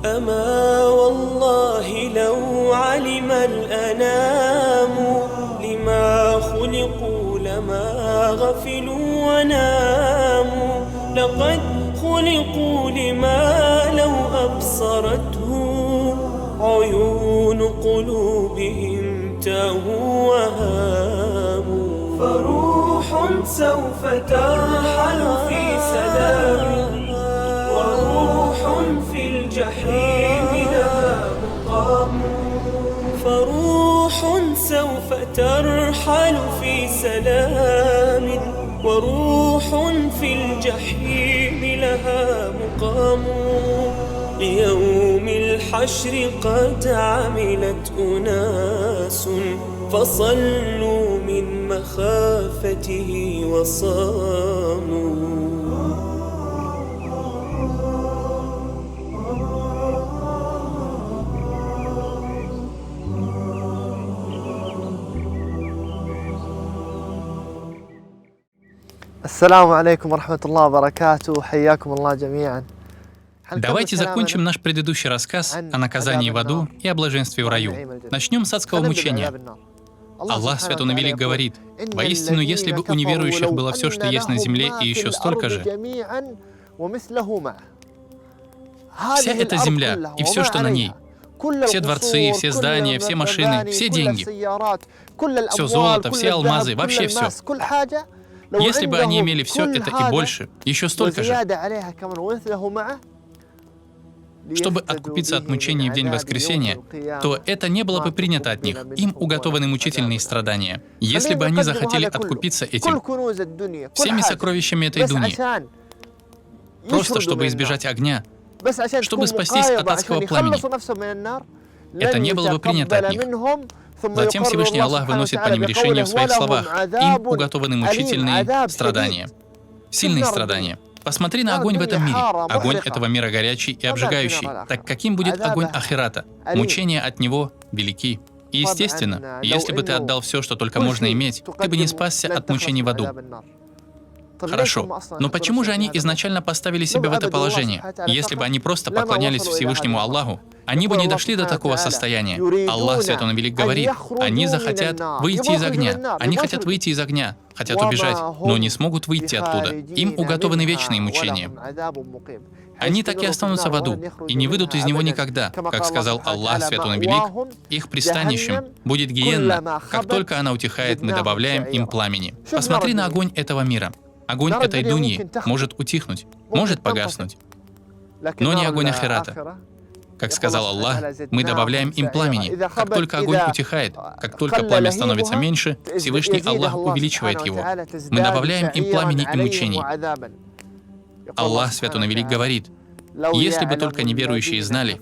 أما والله لو علم الأنام لما خلقوا لما غفلوا وناموا. لقد خلقوا لما لو أبصرته عيون قلوبهم تاهوا وهاموا. فروح سوف ترحل في سلام وروح في الجحيم لها مقام. فروح سوف ترحل في سلام وروح في الجحيم لها مقام. ليوم الحشر قد عملت أناس فصلوا من مخافته وصاموا. السلام عليكم ورحمة الله وبركاته. حياكم الله جميعا. Давайте закончим наш предыдущий рассказ о наказании в аду и о блаженстве в раю. Начнем с адского мучения. Аллах Свят Он и Велик говорит: «Воистину, если бы у неверующих было все, что есть на земле, и еще столько же, вся эта земля и все, что на ней, все дворцы, все здания, все машины, все деньги, все золото, все алмазы, вообще все. Если бы они имели все это и больше, еще столько же, чтобы откупиться от мучений в день воскресения, то это не было бы принято от них. Им уготованы мучительные страдания. Если бы они захотели откупиться этим, всеми сокровищами этой дуни, просто чтобы избежать огня, чтобы спастись от адского пламени, это не было бы принято от них. Затем Всевышний Аллах выносит по ним решение в своих словах. Им уготованы мучительные страдания, сильные страдания. Посмотри на огонь в этом мире. Огонь этого мира горячий и обжигающий. Так каким будет огонь ахирата? Мучения от него велики. И естественно, если бы ты отдал все, что только можно иметь, ты бы не спасся от мучений в аду. Хорошо, но почему же они изначально поставили себя в это положение? Если бы они просто поклонялись Всевышнему Аллаху, они бы не дошли до такого состояния. Аллах Свят Он и Велик говорит: они захотят выйти из огня. Они хотят выйти из огня, хотят убежать, но не смогут выйти оттуда. Им уготованы вечные мучения. Они так и останутся в аду и не выйдут из него никогда. Как сказал Аллах Свят Он и Велик, их пристанищем будет гиенна. Как только она утихает, мы добавляем им пламени. Посмотри на огонь этого мира. Огонь этой дуньи может утихнуть, может погаснуть, но не огонь ахирата. Как сказал Аллах, мы добавляем им пламени. Как только огонь утихает, как только пламя становится меньше, Всевышний Аллах увеличивает его. Мы добавляем им пламени и мучений. Аллах Свят Он и Велик говорит: если бы только неверующие знали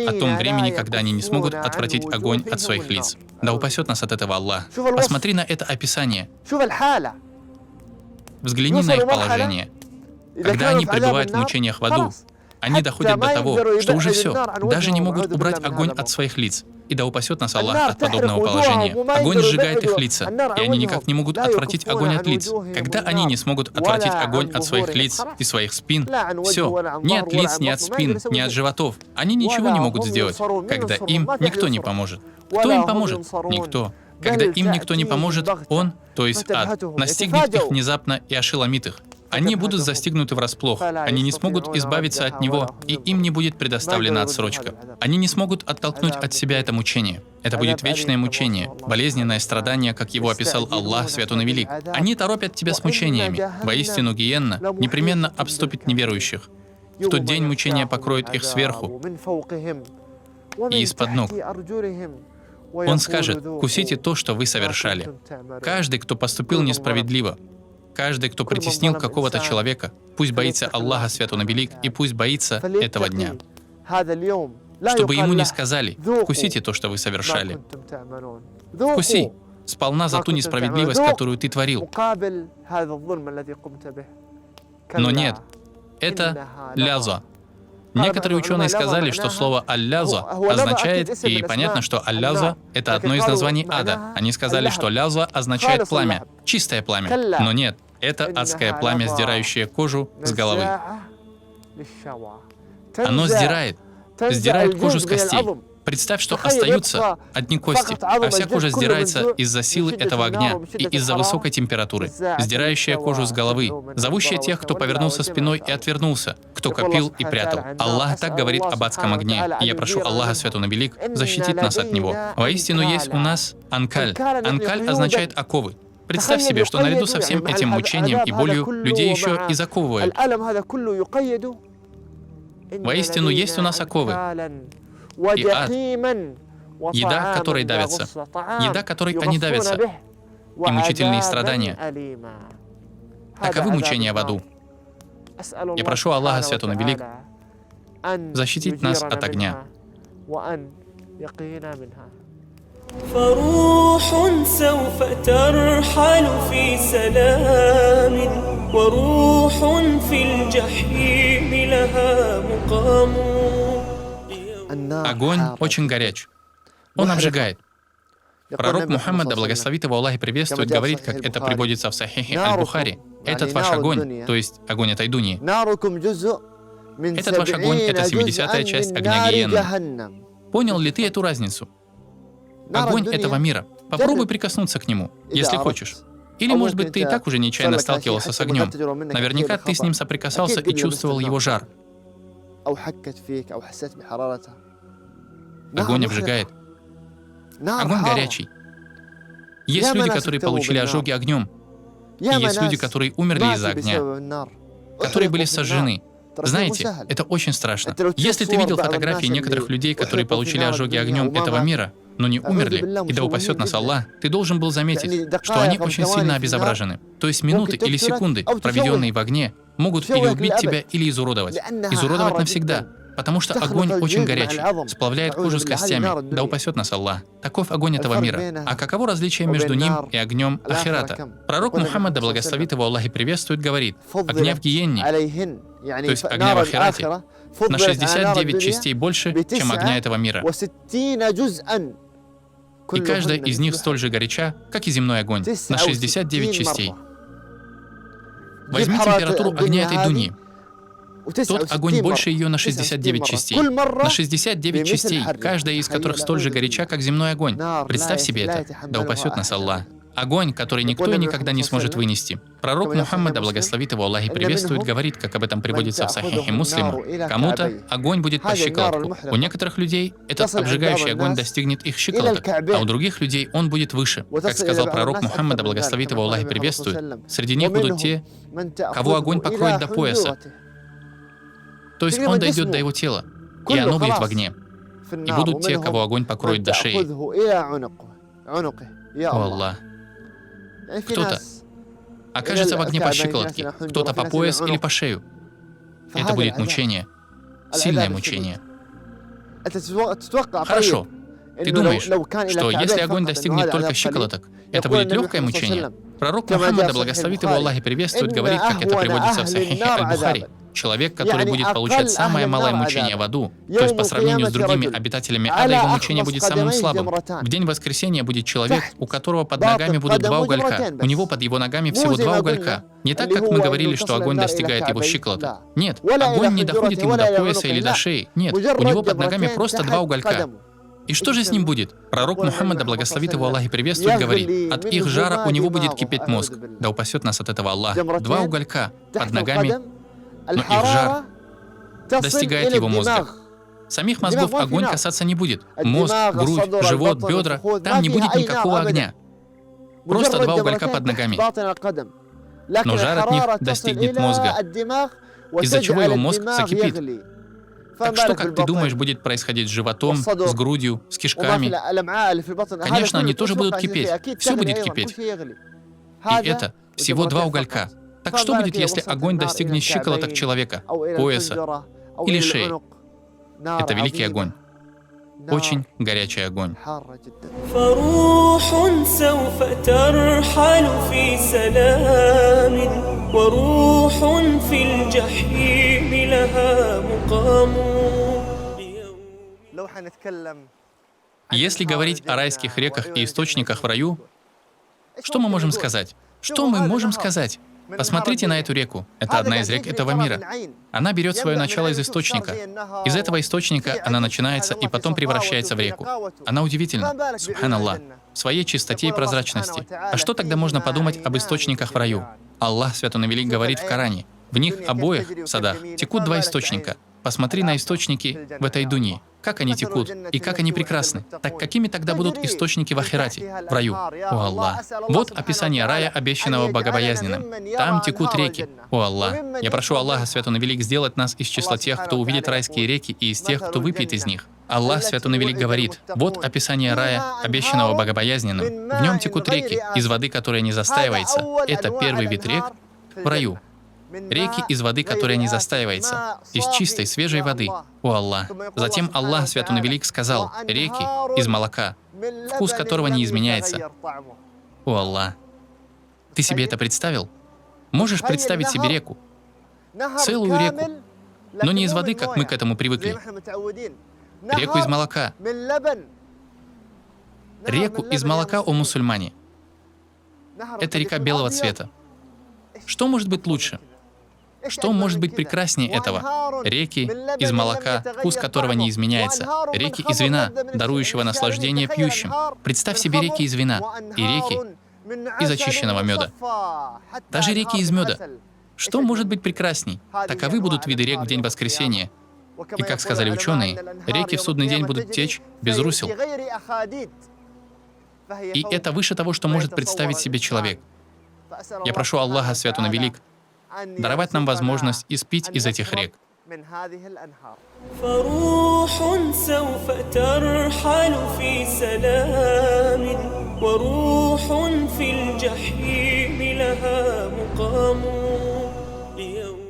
о том времени, когда они не смогут отвратить огонь от своих лиц. Да упасет нас от этого Аллах. Посмотри на это описание. Взгляни на их положение. Когда они пребывают в мучениях в аду, они доходят до того, что уже все, даже не могут убрать огонь от своих лиц. И да упасет нас Аллах от подобного положения. Огонь сжигает их лица, и они никак не могут отвратить огонь от лиц. Когда они не смогут отвратить огонь от своих лиц и своих спин, все, ни от лиц, ни от спин, ни от животов, они ничего не могут сделать, когда им никто не поможет. Кто им поможет? Никто. Когда им никто не поможет, Он, то есть ад, настигнет их внезапно и ошеломит их. Они будут застигнуты врасплох, они не смогут избавиться от него, и им не будет предоставлена отсрочка. Они не смогут оттолкнуть от себя это мучение. Это будет вечное мучение, болезненное страдание, как его описал Аллах Свят Он и Велик. Они торопят тебя с мучениями. Воистину гиенна непременно обступит неверующих. В тот день мучение покроет их сверху и из-под ног. Он скажет: кусите то, что вы совершали. Каждый, кто поступил несправедливо, каждый, кто притеснил какого-то человека, пусть боится Аллаха Свят Он и Велик, и пусть боится этого дня. Чтобы ему не сказали: вкусите то, что вы совершали. Вкуси сполна за ту несправедливость, которую ты творил. Но нет, это ляза. Некоторые ученые сказали, что слово «аль-ляза» означает, и понятно, что «аль-ляза» — это одно из названий ада. Они сказали, что «ляза» означает пламя, чистое пламя. Но нет, это адское пламя, сдирающее кожу с головы. Оно сдирает кожу с костей. Представь, что остаются одни кости, а вся кожа сдирается из-за силы этого огня и из-за высокой температуры, сдирающая кожу с головы, зовущая тех, кто повернулся спиной и отвернулся, кто копил и прятал. Аллах так говорит об адском огне, и я прошу Аллаха, Свят Он и Велик, защитить нас от него. Воистину есть у нас анкаль. Анкаль означает оковы. Представь себе, что наряду со всем этим мучением и болью людей еще и заковывают. Воистину есть у нас оковы. И ад, еда, которой давятся, еда, которой они давятся, и мучительные страдания. Таковы мучения в аду. Я прошу Аллаха, Свят Он и Велик, защитить нас от огня. فروح سوف ترحل في سلام وروح في الجحيم لها مقام. Огонь очень горяч. Он обжигает. Пророк Мухаммад, да благословит его Аллах и приветствует, говорит, как это приводится в Сахихе Аль-Бухари: «Этот ваш огонь, то есть огонь этой дуни, этот ваш огонь — это 70-я часть огня гиенны». Понял ли ты эту разницу? Огонь этого мира. Попробуй прикоснуться к нему, если хочешь. Или, может быть, ты и так уже нечаянно сталкивался с огнем. Наверняка ты с ним соприкасался и чувствовал его жар. Огонь обжигает. Огонь горячий. Есть люди, которые получили ожоги огнем. И есть люди, которые умерли из-за огня, которые были сожжены. Знаете, это очень страшно. Если ты видел фотографии некоторых людей, которые получили ожоги огнем этого мира, но не умерли, и да упасет нас Аллах, ты должен был заметить, что они очень сильно обезображены. То есть минуты или секунды, проведенные в огне, могут или убить тебя, или изуродовать. Изуродовать навсегда. Потому что огонь очень горячий, сплавляет кожу с костями, да упасет нас Аллах. Таков огонь этого мира. А каково различие между ним и огнем ахирата? Пророк Мухаммад, да благословит его Аллах и приветствует, говорит: огня в гиенне, то есть огня в ахирате, на 69 частей больше, чем огня этого мира. И каждая из них столь же горяча, как и земной огонь, на 69 частей. Возьми температуру огня этой дуни. Тот огонь больше ее на 69 частей. На 69 частей, каждая из которых столь же горяча, как земной огонь. Представь себе это, да упасет нас Аллах. Огонь, который никто и никогда не сможет вынести. Пророк Мухаммад, да благословит его Аллах и приветствует, говорит, как об этом приводится в Сахихе Муслима: кому-то огонь будет по щиколотку. У некоторых людей этот обжигающий огонь достигнет их щиколоток, а у других людей он будет выше. Как сказал пророк Мухаммад, да благословит его Аллах и приветствует, среди них будут те, кого огонь покроет до пояса. То есть он дойдет до его тела, и оно будет в огне. И будут те, кого огонь покроет до шеи. О Аллах. Кто-то окажется в огне по щиколотке, кто-то по пояс или по шею. Это будет мучение, сильное мучение. Хорошо. Ты думаешь, что если огонь достигнет только щиколоток, это будет легкое мучение? Пророк Мухаммад, да благословит его Аллах и приветствует, говорит, как это приводится в Сахихе Аль-Бухари: человек, который будет получать самое малое мучение в аду, то есть по сравнению с другими обитателями ада, его мучение будет самым слабым. В день воскресения будет человек, у которого под ногами будут два уголька. У него под его ногами всего два уголька. Не так, как мы говорили, что огонь достигает его щиколоток. Нет, огонь не доходит ему до пояса или до шеи. Нет, у него под ногами просто два уголька. И что же с ним будет? Пророк Мухаммад, да благословит его Аллах и приветствует, говорит: от их жара у него будет кипеть мозг. Да упасет нас от этого Аллах. Два уголька под ногами, но их жар достигает его мозга. Самих мозгов огонь касаться не будет. Мозг, грудь, живот, бедра, там не будет никакого огня. Просто два уголька под ногами. Но жар от них достигнет мозга, из-за чего его мозг закипит. Так что, как ты думаешь, будет происходить с животом, с грудью, с кишками? Конечно, они тоже будут кипеть. Все будет кипеть. И это всего два уголька. Так что будет, если огонь достигнет щиколоток человека, пояса или шеи? Это великий огонь. Очень горячий огонь. Если говорить о райских реках и источниках в раю, что мы можем сказать? Что мы можем сказать? Посмотрите на эту реку. Это одна из рек этого мира. Она берет свое начало из источника. Из этого источника она начинается и потом превращается в реку. Она удивительна, субханаллах, в своей чистоте и прозрачности. А что тогда можно подумать об источниках в раю? Аллах Свят Он и Велик говорит в Коране: в них обоих, в садах, текут два источника. Посмотри на источники в этой дуньи. Как они текут и как они прекрасны. Так какими тогда будут источники в ахирате, в раю? О Аллах! Вот описание рая, обещанного богобоязненным. Там текут реки. О Аллах! Я прошу Аллаха Свят Он и Велик сделать нас из числа тех, кто увидит райские реки, и из тех, кто выпьет из них. Аллах Свят Он и Велик говорит: вот описание рая, обещанного богобоязненным. В нем текут реки, из воды, которая не застаивается. Это первый вид рек в раю. Реки из воды, которая не застаивается, из чистой, свежей воды. О Аллах! Затем Аллах Свят Он и Велик сказал: реки из молока, вкус которого не изменяется. О Аллах! Ты себе это представил? Можешь представить себе реку? Целую реку, но не из воды, как мы к этому привыкли. Реку из молока. Реку из молока, о мусульмане. Это река белого цвета. Что может быть лучше? Что может быть прекраснее этого? Реки из молока, вкус которого не изменяется. Реки из вина, дарующего наслаждение пьющим. Представь себе реки из вина и реки из очищенного меда. Даже реки из меда. Что может быть прекрасней? Таковы будут виды рек в день воскресения. И, как сказали ученые, реки в судный день будут течь без русел. И это выше того, что может представить себе человек. Я прошу Аллаха Свят Он и Велик даровать нам возможность испить из этих рек. فروح سوف ترحل في سلام وروح في الجحيم لها مقام.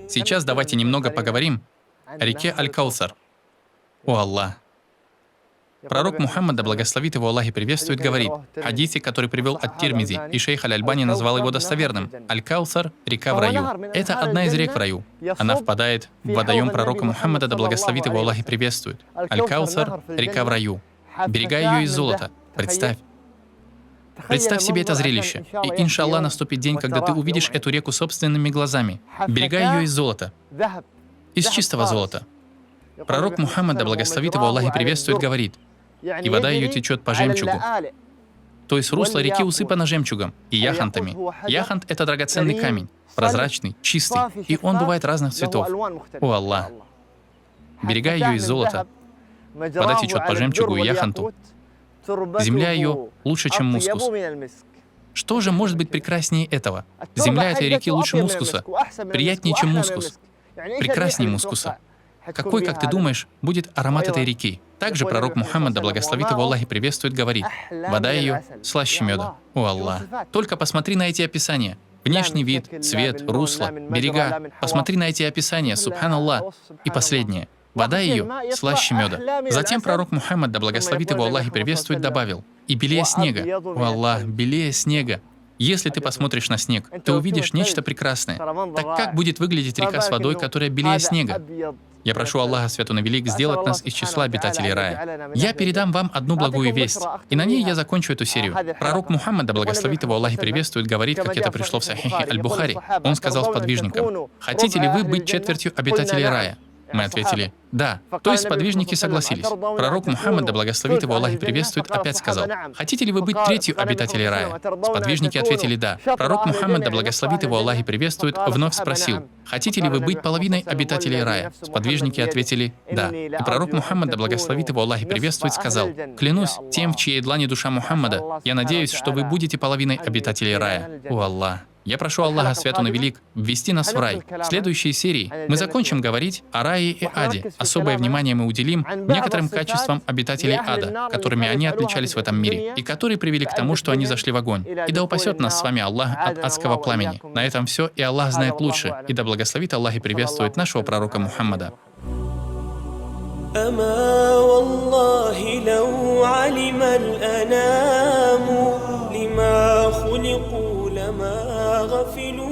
Сейчас давайте немного поговорим о реке Аль-Каусар. О Аллах! Пророк Мухаммад, да благословит его Аллах и приветствует, говорит в хадисе, который привел ат-Тирмизи, и шейх Аль-Альбани назвал его достоверным: Аль-Каусар — река в раю. Это одна из рек в раю. Она впадает в водоем пророка Мухаммада, да благословит его Аллах и приветствует. Аль-Каусар — река в раю. Берега ее из золота. Представь. Представь себе это зрелище. И иншаллах наступит день, когда ты увидишь эту реку собственными глазами. Берега ее из золота. Из чистого золота. Пророк Мухаммад, да благословит его Аллах и приветствует, говорит: и вода ее течет по жемчугу. То есть русло реки усыпано жемчугом и яхонтами. Яхонт — это драгоценный камень, прозрачный, чистый, и он бывает разных цветов. О Аллах! Берега ее из золота. Вода течет по жемчугу и яхонту. Земля ее лучше, чем мускус. Что же может быть прекраснее этого? Земля этой реки лучше мускуса, приятнее, чем мускус, прекраснее мускуса. Какой, как ты думаешь, будет аромат этой реки? Также пророк Мухаммад, да благословит его Аллах и приветствует, говорит: вода ее слаще меда. О Аллах! Только посмотри на эти описания. Внешний вид, цвет, русло, берега. Посмотри на эти описания, субханаллах. И последнее. Вода ее слаще меда. Затем пророк Мухаммад, да благословит его Аллах и приветствует, добавил: и белее снега. О Аллах, белее снега. Если ты посмотришь на снег, ты увидишь нечто прекрасное. Так как будет выглядеть река с водой, которая белее снега? Я прошу Аллаха Свят Он и Велик сделать нас из числа обитателей рая. Я передам вам одну благую весть, и на ней я закончу эту серию. Пророк Мухаммад, да благословит его Аллах и приветствует, говорит, как это пришло в Сахихе Аль-Бухари. Он сказал сподвижникам: хотите ли вы быть четвертью обитателей рая? Мы ответили: да. То есть сподвижники согласились. Пророк Мухаммад, да благословит его Аллах и приветствует, опять сказал: хотите ли вы быть третью обитателей рая? Сподвижники ответили: да. Пророк Мухаммад, да благословит его Аллах и приветствует, вновь спросил: хотите ли вы быть половиной обитателей рая? Сподвижники ответили: да. И пророк Мухаммад, да благословит его Аллах и приветствует, сказал: клянусь тем, в чьей длани душа Мухаммада, я надеюсь, что вы будете половиной обитателей рая. О Аллах! Я прошу Аллаха Свят Он и Велик ввести нас в рай. В следующей серии мы закончим говорить о рае и аде. Особое внимание мы уделим некоторым качествам обитателей ада, которыми они отличались в этом мире, и которые привели к тому, что они зашли в огонь. И да упасет нас с вами Аллах от адского пламени. На этом все, и Аллах знает лучше. И да благословит Аллах и приветствует нашего пророка Мухаммада. أما والله لو علم الأنام لما خلقوا لما غفلوا